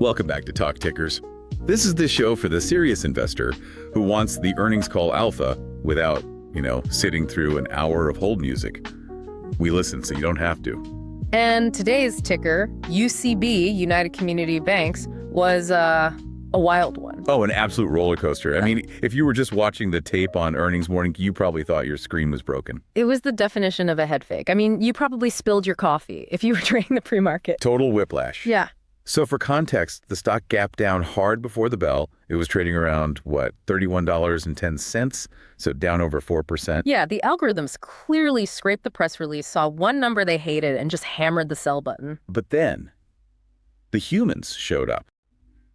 Welcome back to Talk Tickers. This is the show for the serious investor who wants the earnings call alpha without, sitting through an hour of hold music. We listen so you don't have to. And today's ticker, UCB, United Community Banks, was a wild one. Oh, an absolute roller coaster. I mean, if you were just watching the tape on earnings morning, you probably thought your screen was broken. It was the definition of a head fake. I mean, you probably spilled your coffee if you were trading the pre-market. Total whiplash. Yeah. So for context, the stock gapped down hard before the bell. It was trading around, $31.10, so down over 4%. Yeah, the algorithms clearly scraped the press release, saw one number they hated, and just hammered the sell button. But then, the humans showed up.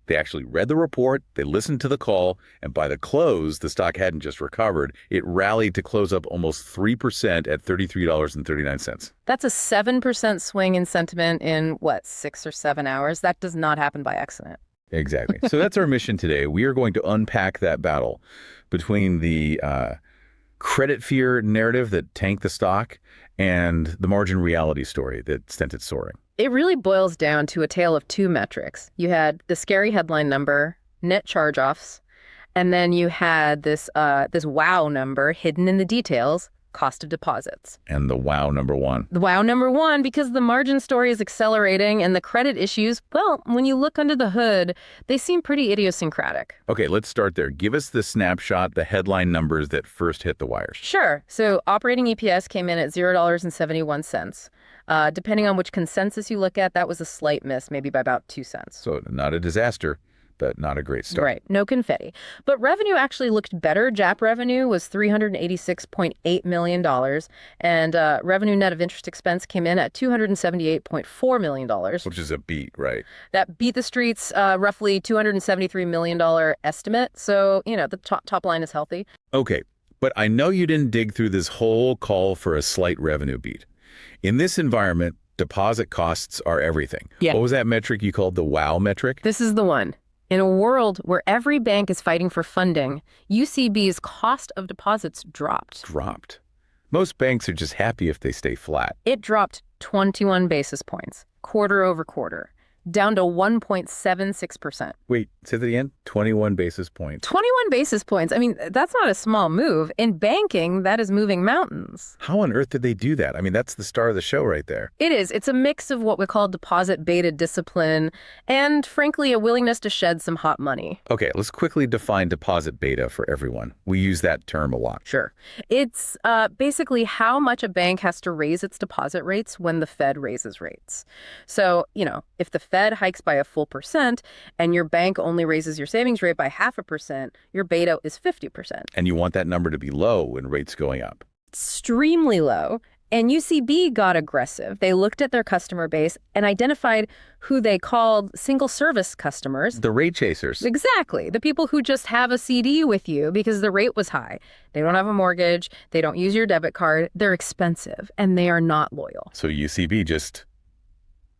They actually read the report, they listened to the call, and by the close, the stock hadn't just recovered. It rallied to close up almost 3% at $33.39. That's a 7% swing in sentiment in, 6 or 7 hours? That does not happen by accident. Exactly. So that's our mission today. We are going to unpack that battle between the credit fear narrative that tanked the stock and the margin reality story that sent it soaring. It really boils down to a tale of two metrics. You had the scary headline number, net charge-offs, and then you had this wow number hidden in the details, cost of deposits. And the wow number one. The wow number one, because the margin story is accelerating and the credit issues, well, when you look under the hood, they seem pretty idiosyncratic. Okay, let's start there. Give us the snapshot, the headline numbers that first hit the wires. Sure. So operating EPS came in at $0.71. Depending on which consensus you look at, that was a slight miss, maybe by about 2 cents. So not a disaster, but not a great start. Right. No confetti. But revenue actually looked better. GAAP revenue was $386.8 million, and revenue net of interest expense came in at $278.4 million. Which is a beat, right? That beat the street's roughly $273 million estimate. So, the top line is healthy. Okay, but I know you didn't dig through this whole call for a slight revenue beat. In this environment, deposit costs are everything. Yeah. What was that metric you called the wow metric? This is the one. In a world where every bank is fighting for funding, UCB's cost of deposits dropped. Dropped. Most banks are just happy if they stay flat. It dropped 21 basis points, quarter over quarter, down to 1.76%. Wait, say that again? 21 basis points. 21 basis points. I mean, that's not a small move. In banking, that is moving mountains. How on earth did they do that? I mean, that's the star of the show right there. It is. It's a mix of what we call deposit beta discipline and, frankly, a willingness to shed some hot money. Okay, let's quickly define deposit beta for everyone. We use that term a lot. Sure. It's basically how much a bank has to raise its deposit rates when the Fed raises rates. So, if the Fed hikes by a full percent and your bank only raises your savings rate by 0.5%, your beta is 50%. And you want that number to be low when rates going up. Extremely low. And UCB got aggressive. They looked at their customer base and identified who they called single service customers. The rate chasers. Exactly. The people who just have a CD with you because the rate was high. They don't have a mortgage. They don't use your debit card. They're expensive and they are not loyal. So UCB just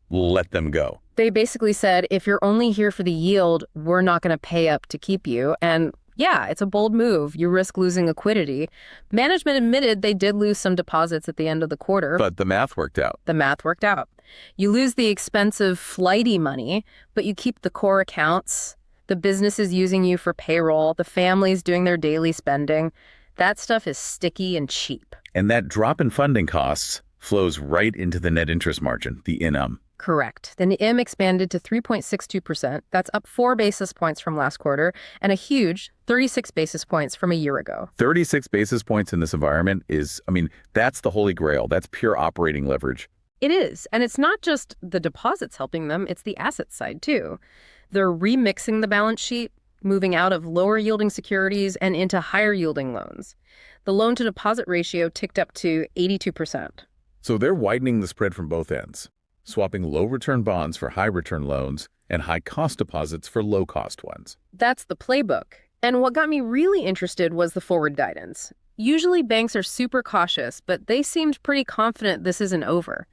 let them go. They basically said, if you're only here for the yield, we're not going to pay up to keep you. And yeah, it's a bold move. You risk losing liquidity. Management admitted they did lose some deposits at the end of the quarter. But the math worked out. The math worked out. You lose the expensive flighty money, but you keep the core accounts. The business is using you for payroll. The family's doing their daily spending. That stuff is sticky and cheap. And that drop in funding costs flows right into the net interest margin, the NIM. Correct. The NIM expanded to 3.62%. That's up 4 basis points from last quarter and a huge 36 basis points from a year ago. 36 basis points in this environment that's the holy grail. That's pure operating leverage. It is. And it's not just the deposits helping them, it's the asset side too. They're remixing the balance sheet, moving out of lower yielding securities and into higher yielding loans. The loan to deposit ratio ticked up to 82%. So they're widening the spread from both ends, swapping low-return bonds for high-return loans and high-cost deposits for low-cost ones. That's the playbook. And what got me really interested was the forward guidance. Usually banks are super cautious, but they seemed pretty confident this isn't over.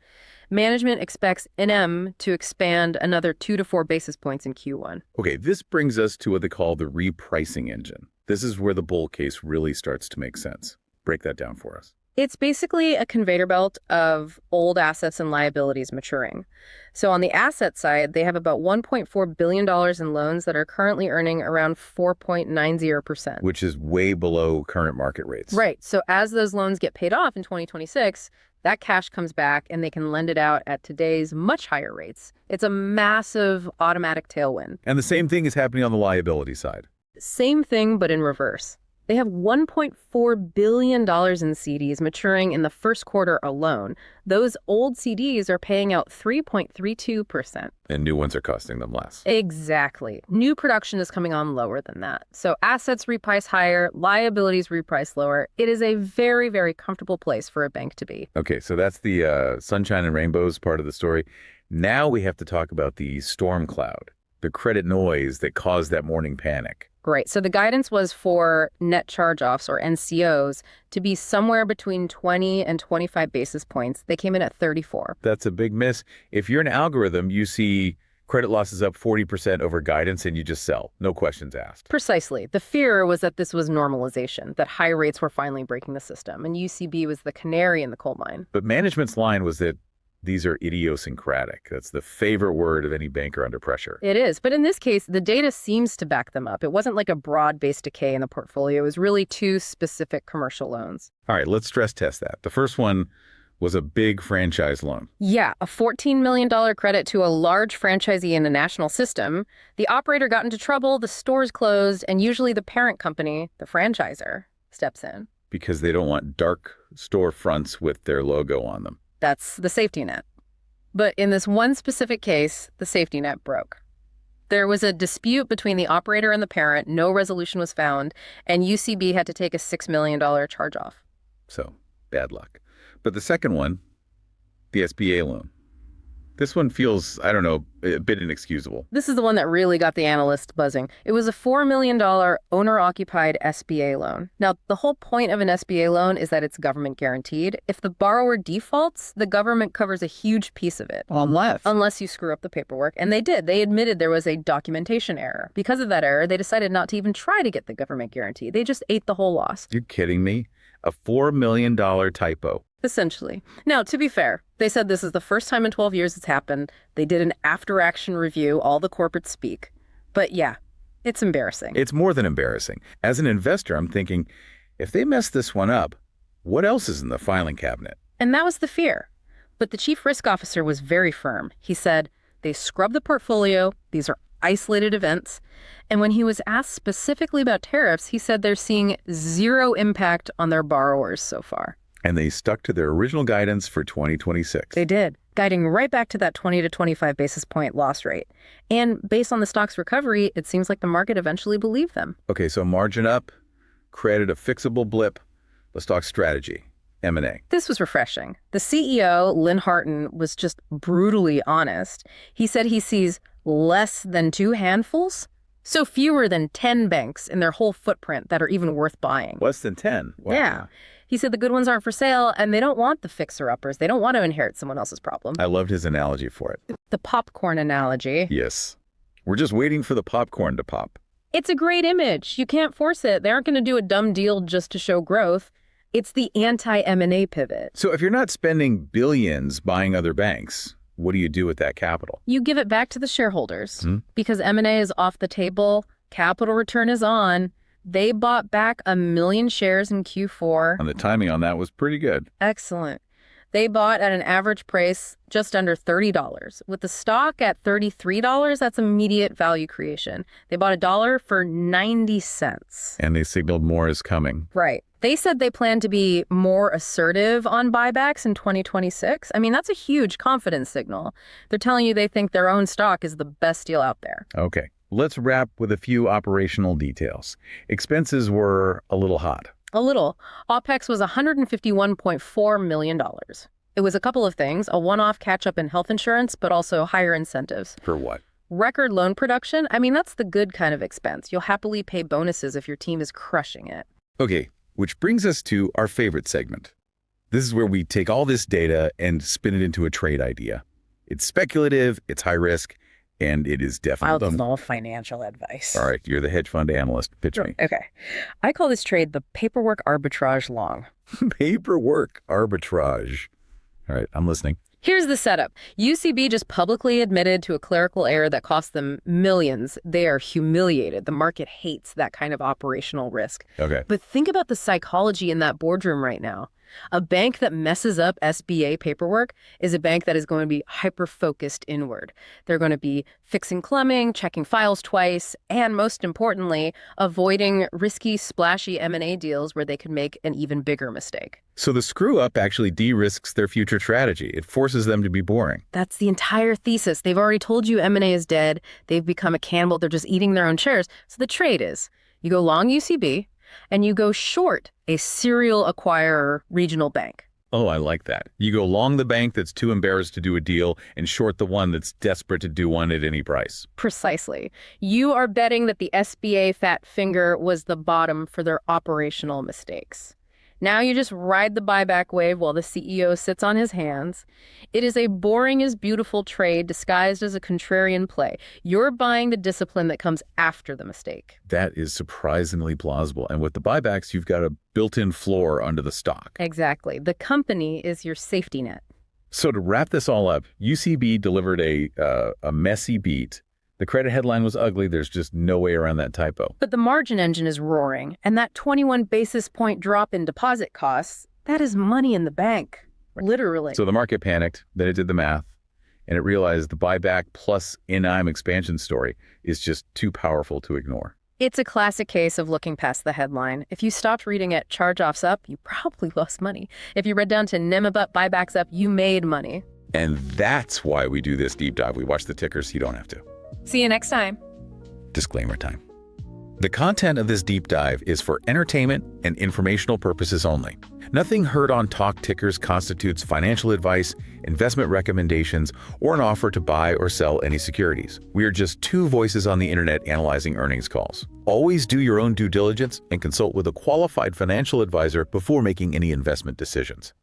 Management expects NM to expand another 2 to 4 basis points in Q1. Okay, this brings us to what they call the repricing engine. This is where the bull case really starts to make sense. Break that down for us. It's basically a conveyor belt of old assets and liabilities maturing. So on the asset side, they have about $1.4 billion in loans that are currently earning around 4.90%. Which is way below current market rates. Right. So as those loans get paid off in 2026, that cash comes back and they can lend it out at today's much higher rates. It's a massive automatic tailwind. And the same thing is happening on the liability side. Same thing, but in reverse. They have $1.4 billion in CDs maturing in the first quarter alone. Those old CDs are paying out 3.32%. And new ones are costing them less. Exactly. New production is coming on lower than that. So assets reprice higher, liabilities reprice lower. It is a very, very comfortable place for a bank to be. Okay, so that's the sunshine and rainbows part of the story. Now we have to talk about the storm cloud, the credit noise that caused that morning panic. Right. So the guidance was for net charge-offs, or NCOs, to be somewhere between 20 and 25 basis points. They came in at 34. That's a big miss. If you're an algorithm, you see credit losses up 40% over guidance and you just sell. No questions asked. Precisely. The fear was that this was normalization, that high rates were finally breaking the system, and UCB was the canary in the coal mine. But management's line was that these are idiosyncratic. That's the favorite word of any banker under pressure. It is. But in this case, the data seems to back them up. It wasn't like a broad-based decay in the portfolio. It was really two specific commercial loans. All right, let's stress test that. The first one was a big franchise loan. Yeah, a $14 million credit to a large franchisee in a national system. The operator got into trouble, the stores closed, and usually the parent company, the franchisor, steps in. Because they don't want dark storefronts with their logo on them. That's the safety net. But in this one specific case, the safety net broke. There was a dispute between the operator and the parent, no resolution was found, and UCB had to take a $6 million charge off. So, bad luck. But the second one, the SBA loan. This one feels, I don't know, a bit inexcusable. This is the one that really got the analysts buzzing. It was a $4 million owner-occupied SBA loan. Now, the whole point of an SBA loan is that it's government guaranteed. If the borrower defaults, the government covers a huge piece of it. Unless you screw up the paperwork. And they did. They admitted there was a documentation error. Because of that error, they decided not to even try to get the government guarantee. They just ate the whole loss. You're kidding me? A $4 million typo. Essentially. Now, to be fair, they said this is the first time in 12 years it's happened. They did an after-action review, all the corporates speak. But yeah, it's embarrassing. It's more than embarrassing. As an investor, I'm thinking, if they mess this one up, what else is in the filing cabinet? And that was the fear. But the chief risk officer was very firm. He said, they scrubbed the portfolio. These are isolated events. And when he was asked specifically about tariffs, he said they're seeing zero impact on their borrowers so far. And they stuck to their original guidance for 2026. They did, guiding right back to that 20 to 25 basis point loss rate. And based on the stock's recovery, it seems like the market eventually believed them. Okay, so margin up, credit a fixable blip, let's talk strategy, M&A. This was refreshing. The CEO, Lynn Harton, was just brutally honest. He said he sees less than 2 handfuls, so fewer than 10 banks in their whole footprint that are even worth buying. Less than 10? Wow. Yeah. He said the good ones aren't for sale, and they don't want the fixer-uppers. They don't want to inherit someone else's problem. I loved his analogy for it. The popcorn analogy. Yes. We're just waiting for the popcorn to pop. It's a great image. You can't force it. They aren't going to do a dumb deal just to show growth. It's the anti-M&A pivot. So if you're not spending billions buying other banks, what do you do with that capital? You give it back to the shareholders. Because M&A is off the table, capital return is on. They bought back 1 million shares in Q4. And the timing on that was pretty good. Excellent. They bought at an average price just under $30. With the stock at $33, that's immediate value creation. They bought $1 for 90 cents. And they signaled more is coming. Right. They said they plan to be more assertive on buybacks in 2026. I mean, that's a huge confidence signal. They're telling you they think their own stock is the best deal out there. Okay. Let's wrap with a few operational details. Expenses were a little hot. A little. OPEX was $151.4 million. It was a couple of things, a one-off catch-up in health insurance, but also higher incentives. For what? Record loan production. I mean, that's the good kind of expense. You'll happily pay bonuses if your team is crushing it. Okay, which brings us to our favorite segment. This is where we take all this data and spin it into a trade idea. It's speculative, it's high risk, And it is I'll definitely... call financial advice. All right, you're the hedge fund analyst. Pitch me. Okay. I call this trade the paperwork arbitrage long. Paperwork arbitrage. All right, I'm listening. Here's the setup. UCB just publicly admitted to a clerical error that cost them millions. They are humiliated. The market hates that kind of operational risk. Okay. But think about the psychology in that boardroom right now. A bank that messes up SBA paperwork is a bank that is going to be hyper-focused inward. They're going to be fixing plumbing, checking files twice, and most importantly, avoiding risky, splashy M&A deals where they could make an even bigger mistake. So the screw-up actually de-risks their future strategy. It forces them to be boring. That's the entire thesis. They've already told you M&A is dead. They've become a cannibal. They're just eating their own shares. So the trade is, you go long UCB, and you go short a serial acquirer regional bank. Oh, I like that. You go long the bank that's too embarrassed to do a deal and short the one that's desperate to do one at any price. Precisely. You are betting that the SBA fat finger was the bottom for their operational mistakes. Now you just ride the buyback wave while the CEO sits on his hands. It is a boring is beautiful trade disguised as a contrarian play. You're buying the discipline that comes after the mistake. That is surprisingly plausible. And with the buybacks, you've got a built-in floor under the stock. Exactly. The company is your safety net. So to wrap this all up, UCB delivered a messy beat. The credit headline was ugly. There's just no way around that typo. But the margin engine is roaring, and that 21 basis point drop in deposit costs, that is money in the bank, literally. So the market panicked, then it did the math, and it realized the buyback plus in-time expansion story is just too powerful to ignore. It's a classic case of looking past the headline. If you stopped reading at charge-offs up, you probably lost money. If you read down to NIM up, buybacks up, you made money. And that's why we do this deep dive. We watch the tickers so you don't have to. See you next time. Disclaimer time. The content of this deep dive is for entertainment and informational purposes only. Nothing heard on Talk Tickers constitutes financial advice, investment recommendations, or an offer to buy or sell any securities. We are just two voices on the internet analyzing earnings calls. Always do your own due diligence and consult with a qualified financial advisor before making any investment decisions.